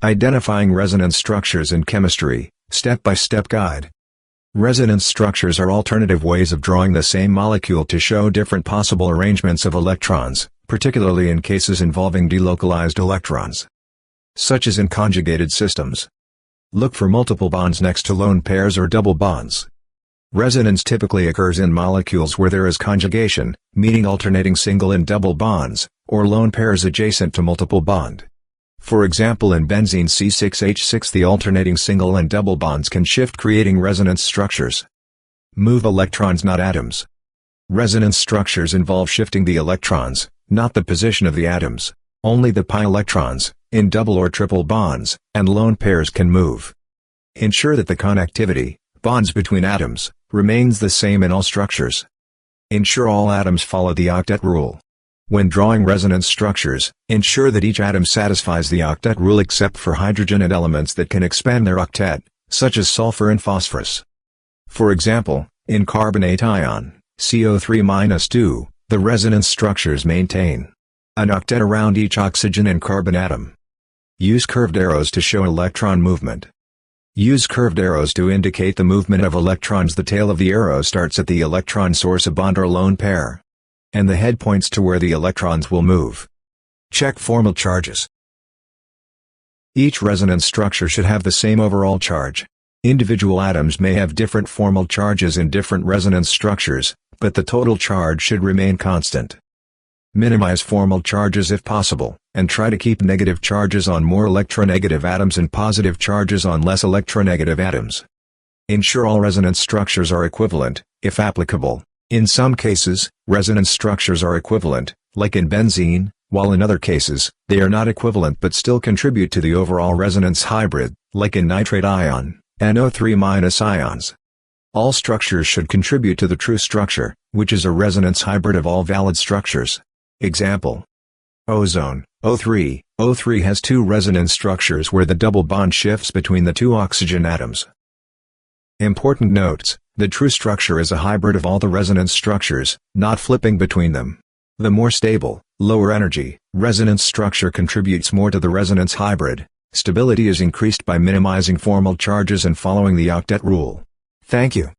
Identifying resonance structures in chemistry, step-by-step guide. Resonance structures are alternative ways of drawing the same molecule to show different possible arrangements of electrons, particularly in cases involving delocalized electrons, such as in conjugated systems. Look for multiple bonds next to lone pairs or double bonds. Resonance typically occurs in molecules where there is conjugation, meaning alternating single and double bonds, or lone pairs adjacent to multiple bond. For example, in benzene C6H6 the alternating single and double bonds can shift, creating resonance structures. Move electrons, not atoms. Resonance structures involve shifting the electrons, not the position of the atoms. Only the pi electrons, in double or triple bonds, and lone pairs can move. Ensure that the connectivity, bonds between atoms, remains the same in all structures. Ensure all atoms follow the octet rule. When drawing resonance structures, ensure that each atom satisfies the octet rule except for hydrogen and elements that can expand their octet, such as sulfur and phosphorus. For example, in carbonate ion, CO3-2, the resonance structures maintain an octet around each oxygen and carbon atom. Use curved arrows to show electron movement. Use curved arrows to indicate the movement of electrons. The tail of the arrow starts at the electron source, a bond or lone pair, and the head points to where the electrons will move. Check formal charges. Each resonance structure should have the same overall charge. Individual atoms may have different formal charges in different resonance structures, but the total charge should remain constant. Minimize formal charges if possible, and try to keep negative charges on more electronegative atoms and positive charges on less electronegative atoms. Ensure all resonance structures are equivalent, if applicable. In some cases, resonance structures are equivalent, like in benzene, while in other cases, they are not equivalent but still contribute to the overall resonance hybrid, like in nitrate ion, NO3- ions. All structures should contribute to the true structure, which is a resonance hybrid of all valid structures. Example: ozone, O3. O3 has two resonance structures where the double bond shifts between the two oxygen atoms. Important notes: the true structure is a hybrid of all the resonance structures, not flipping between them. The more stable, lower energy, resonance structure contributes more to the resonance hybrid. Stability is increased by minimizing formal charges and following the octet rule. Thank you.